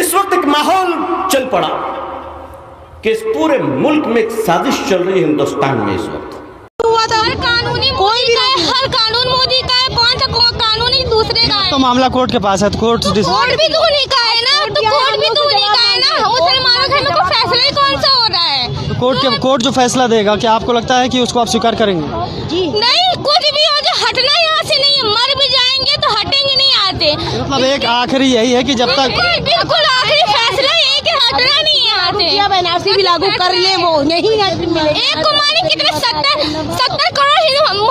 इस वक्त एक माहौल चल पड़ा कि इस पूरे मुल्क में एक साजिश चल रही है हिंदुस्तान में इस वक्त। हर कानूनी कोई भी हर कानून मोदी का है, कौन सा कानूनी दूसरे का है। तो मामला कोर्ट के पास है, कोर्ट भी दूनी का है ना, तो कोर्ट भी दूनी का है ना। मुसलमानों के में तो फैसला ही कौन सा हो रहा है। तो कोर्ट जो फैसला देगा, क्या आपको लगता है कि उसको आप स्वीकार करेंगे? नहीं, कुछ भी हो जाए हटना यहाँ से नहीं है। मर भी जाएंगे तो हटेंगे नहीं आते। मतलब एक आखिरी यही है कि जब तक बिल्कुल आखिरी फैसला ये कि हटना नहीं है आते। एनआरसी भी लागू कर ले, वो नहीं एक को माने कितने 70 करोड़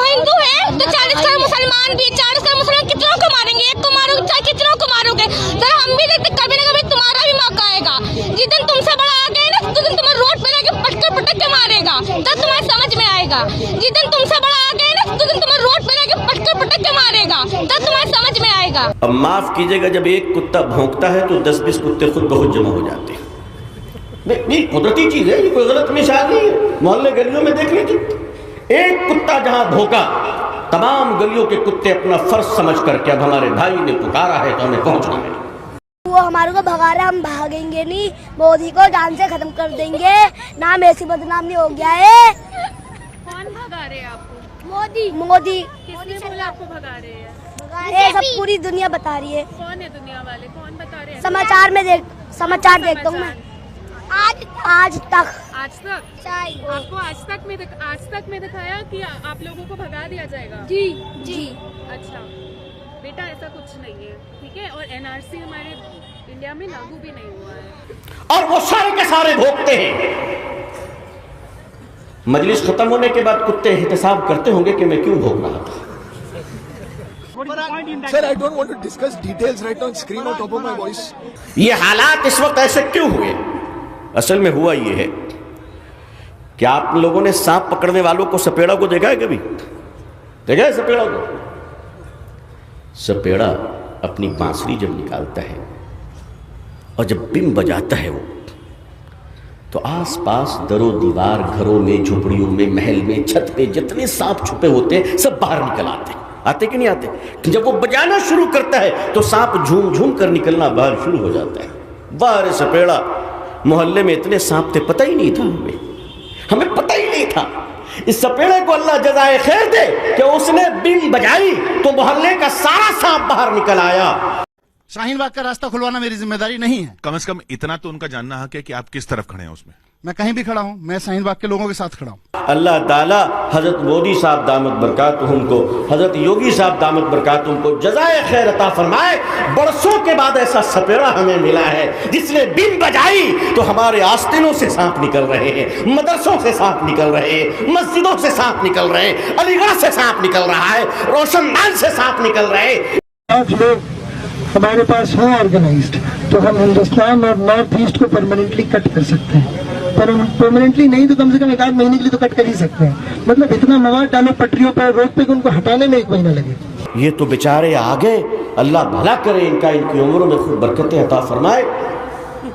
हिंदू है, तो 40 करोड़ मुसलमान भी। 40 करोड़ मुसलमान कितनों को मारेंगे? एक को मारोगे चाहे कितनों को मारोगे। सर हम भी देखते कभी ना कभी तुम्हारा भी मौका आएगा। जिस दिन तुमसे बड़ा आ गए ना, तो दिन तुम्हें रोड पे लेके पटक के मारेगा, तब तुम्हें समझ में आएगा। जिस दिन तुमसे बड़ा आ गए ना, तो दिन तुम्हें रोड पे लेके पटक के मारेगा, तब तुम्हें समझ में आएगा। अब माफ कीजिएगा, जब एक कुत्ता भौंकता है तो 10-20 कुत्ते खुद बहुत जमा हो जाते हैं। नहीं, कुदरती चीज है, ये कोई गलत मिसाल नहीं है। मोहल्ले गलियों में देख लीजिए, एक कुत्ता जहां भौंका, तमाम गलियों के कुत्ते अपना फर्ज समझ करके अब हमारे भाई ने पुकारा है तो हमें पहुंचना है। वो हमारे को भगा रहा है, हम भागेंगे नहीं। मोदी को जान से खत्म कर देंगे। नाम ऐसी बदनाम नहीं हो गया है। कौन भगा रहे हैं आपको? मोदी किसने बोला आपको भगा रहे हैं? ये सब पूरी दुनिया बता रही है। कौन है दुनिया वाले? कौन बता रहे हैं? समाचार देखता हूँ मैं। आज तक आपको आज तक में दिखाया कि आप लोगों को भगा दिया जाएगा। जी। अच्छा बेटा, ऐसा कुछ नहीं है, ठीक है। और एनआरसी हमारे इंडिया में लागू भी नहीं हुआ है। और वो सारे के सारे भोगते हैं। मजलिस खत्म होने के बाद कुत्ते एहतसाब करते होंगे कि मैं क्यों भोग रहा था। Sir, I don't want to discuss details right now and scream on top of my voice. ये हालात इस वक्त ऐसे क्यों हुए? असल में हुआ ये है कि आप लोगों ने सांप पकड़ने वालों को, सपेड़ा को देखा है कभी? देखा है सपेड़ा को? सपेड़ा अपनी बांसुरी जब निकालता है और जब बिम बजाता है वो, तो आसपास दरो दीवार, घरों में, झुपड़ियों में, महल में, छत पे जितने सांप छुपे होते हैं सब बाहर निकल आते कि नहीं आते? कि जब वो बजाना शुरू करता है तो सांप झूम झूम कर निकलना बाहर शुरू हो जाता है। बाहर सपेड़ा, मोहल्ले में इतने सांप थे, पता ही नहीं था हमें पता ही नहीं था। इस सपेड़े को अल्लाह जज़ाए खैर दे कि उसने बिन बजाई तो मोहल्ले का सारा सांप बाहर निकल आया। शाहीन बाग का रास्ता खुलवाना मेरी जिम्मेदारी नहीं है। कम से कम इतना तो उनका जानना हक है कि आप किस तरफ खड़े हैं उसमें। मैं कहीं भी खड़ा हूँ, मैं शाहीन बाग के लोगों के साथ खड़ा हूँ। अल्लाह ताला हजरत मोदी साहब दामत बरकातुहुम को, हजरत योगी साहब दामत बरकातुहुम को जज़ाए खैर अता फरमाए। बरसों के बाद ऐसा सपेड़ा हमें मिला है जिसने बिन बजाई तो हमारे आस्तीनों से सांप निकल रहे हैं, मदरसों से सांप निकल रहे हैं, मस्जिदों से सांप निकल रहे हैं, अलीगढ़ से सांप निकल रहा है, रोशनदान से सांप निकल रहे हैं। आज लोग हमारे पास हो ऑर्गेनाइज्ड, तो हम हिंदुस्तान और नॉर्थ ईस्ट को परमानेंटली कट कर सकते हैं। पर परमानेंटली नहीं तो कम से कम 1-8 महीने के लिए तो कट कर ही सकते हैं। मतलब इतना मवाद डालो पटरियों पर, रोड पे, कि उनको हटाने में 1 महीना लगे। ये तो बेचारे आ गए, अल्लाह भला करे इनका, इनकी उम्रों में खूब बरकतें अता फरमाए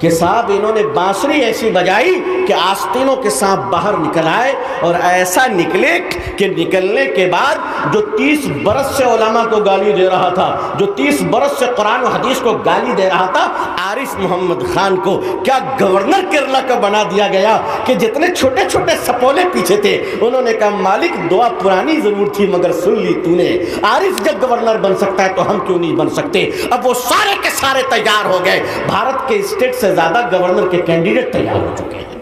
कि साहब इन्होंने बांसुरी ऐसी बजाई कि आस्तीनों के सांप बाहर निकल आए। और ऐसा निकले कि निकलने के बाद जो 30 बरस से उलमा को गाली दे रहा था, जो 30 बरस से कुरान और हदीस को गाली दे रहा था, आरिफ मोहम्मद खान को क्या गवर्नर केरला का बना दिया गया कि जितने छोटे छोटे सपोले पीछे थे उन्होंने कहा मालिक दुआ पुरानी जरूर थी मगर सुन ली तूने। आरिफ जब गवर्नर बन सकता है तो हम क्यों नहीं बन सकते? अब वो सारे के सारे तैयार हो गए। भारत के स्टेट से ज्यादा गवर्नर के कैंडिडेट तैयार हो चुके हैं।